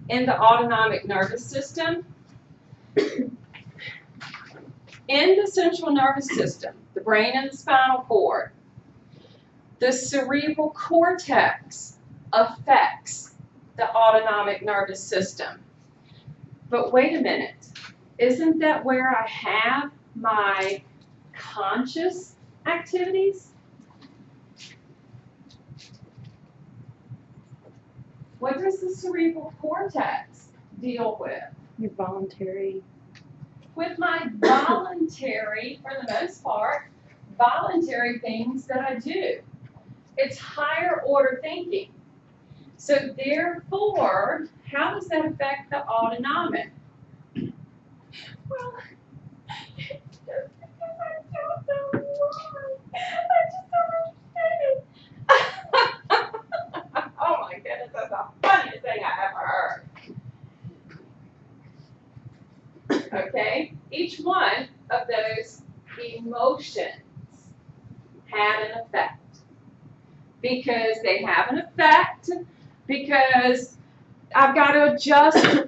in the autonomic nervous system. In the central nervous system, the brain and the spinal cord, the cerebral cortex affects the autonomic nervous system. But wait a minute, isn't that where I have my conscious activities? What does the cerebral cortex deal with? Your voluntary. With my voluntary, for the most part, voluntary things that I do. It's higher order thinking. So therefore, how does that affect the autonomic? Well, just because I don't know why. I just don't understand it. Oh my goodness, that's the funniest thing I ever heard. Okay, each one of those emotions had an effect. Because they have an effect, because I've got to adjust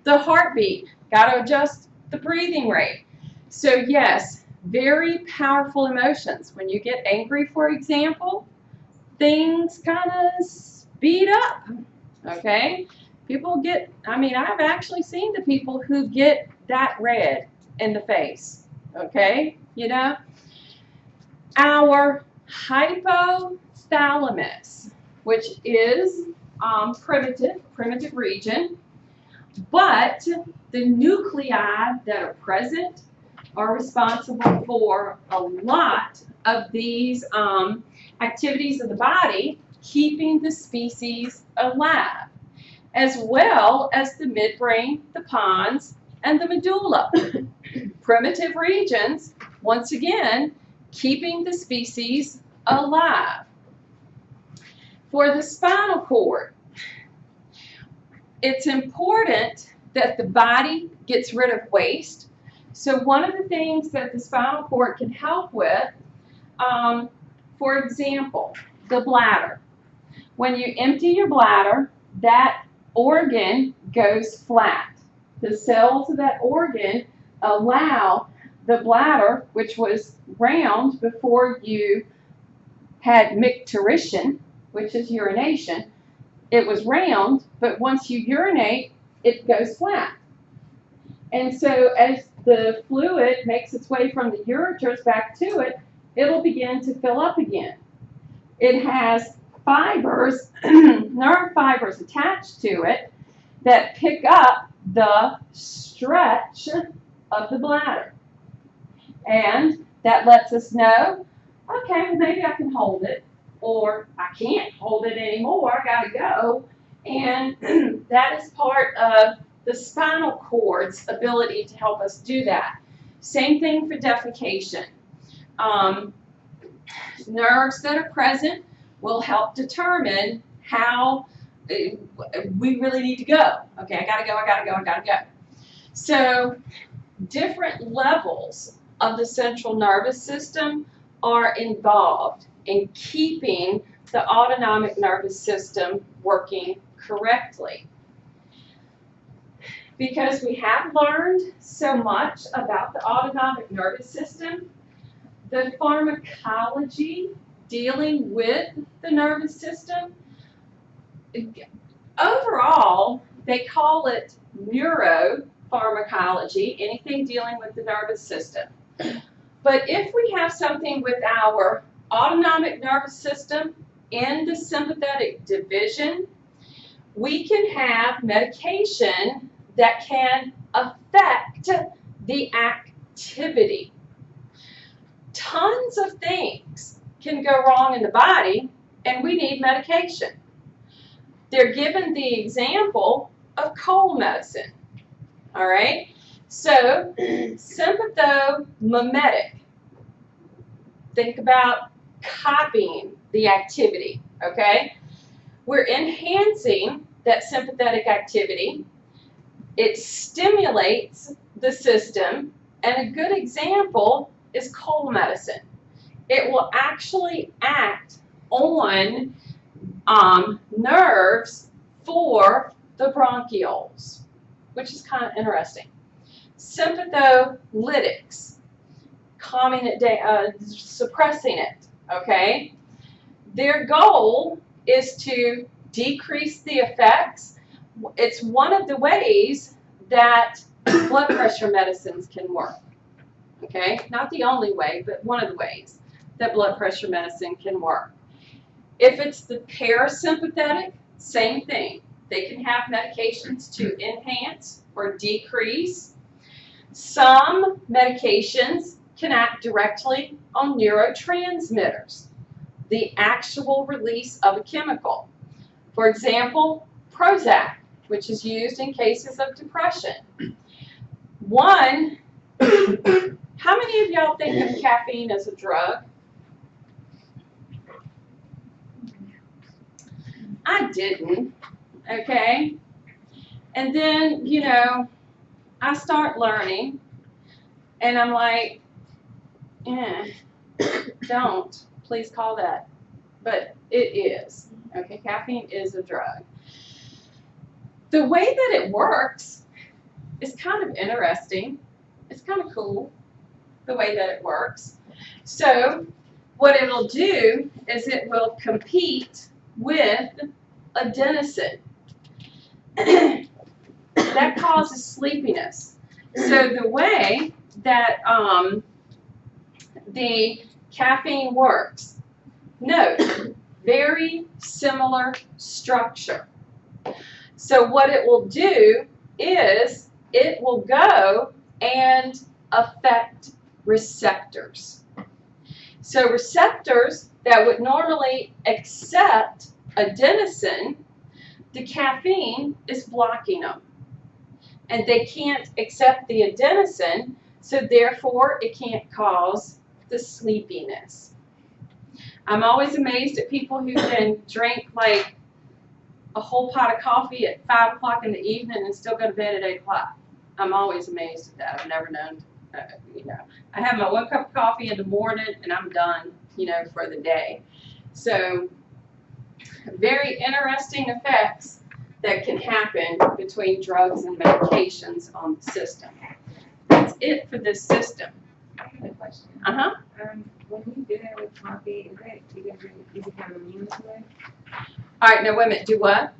the heartbeat, got to adjust the breathing rate. So yes, very powerful emotions. When you get angry, for example, things kind of speed up, okay? People get, I've actually seen the people who get that red in the face, okay? You know? Our hypothalamus, which is primitive region, but the nuclei that are present are responsible for a lot of these activities of the body, keeping the species alive, as well as the midbrain, the pons, and the medulla. Primitive regions, once again, keeping the species alive. For the spinal cord, it's important that the body gets rid of waste. So one of the things that the spinal cord can help with, for example, the bladder. When you empty your bladder, that organ goes flat. The cells of that organ allow the bladder, which was round before you had micturition, which is urination, it was round, but once you urinate, it goes flat. And so as the fluid makes its way from the ureters back to it, it'll begin to fill up again. It has fibers, nerve fibers attached to it that pick up the stretch of the bladder. And that lets us know, okay, well maybe I can hold it, or I can't hold it anymore, I gotta go. And that is part of the spinal cord's ability to help us do that. Same thing for defecation. Nerves that are present will help determine how we really need to go. Okay, I gotta go, I gotta go, I gotta go. So different levels of the central nervous system are involved in keeping the autonomic nervous system working correctly. Because we have learned so much about the autonomic nervous system, the pharmacology dealing with the nervous system, overall, they call it neuropharmacology, anything dealing with the nervous system. But if we have something with our autonomic nervous system in the sympathetic division, we can have medication that can affect the activity. Tons of things can go wrong in the body, and we need medication. They're given the example of cold medicine. All right? So, sympathomimetic. Think about copying the activity, okay? We're enhancing that sympathetic activity. It stimulates the system, and a good example is cold medicine. It will actually act on nerves for the bronchioles, which is kind of interesting. Sympatholytics, calming it down, suppressing it, okay? Their goal is to decrease the effects. It's one of the ways that blood pressure medicines can work, okay? Not the only way, but one of the ways that blood pressure medicine can work. If it's the parasympathetic, same thing. They can have medications to enhance or decrease. Some medications can act directly on neurotransmitters, the actual release of a chemical. For example, Prozac, which is used in cases of depression. How many of y'all think of caffeine as a drug? I didn't, okay? And then, you know, I start learning, and I'm like, don't, please call that. But it is, okay? Caffeine is a drug. The way that it works is kind of interesting. It's kind of cool, the way that it works. So what it'll do is it will compete with adenosine. That causes sleepiness. So the way that the caffeine works, note, very similar structure. So what it will do is it will go and affect receptors. So receptors that would normally accept adenosine, the caffeine is blocking them. And they can't accept the adenosine, so therefore it can't cause the sleepiness. I'm always amazed at people who can drink like a whole pot of coffee at 5 o'clock in the evening and still go to bed at 8 o'clock. I'm always amazed at that. I've never known, you know. I have my 1 cup of coffee in the morning and I'm done, you know, for the day. So very interesting effects that can happen between drugs and medications on the system. That's it for this system. I have a question. Uh-huh. When you do that with coffee, is it kind of immune to it? All right, now wait a minute. Do what?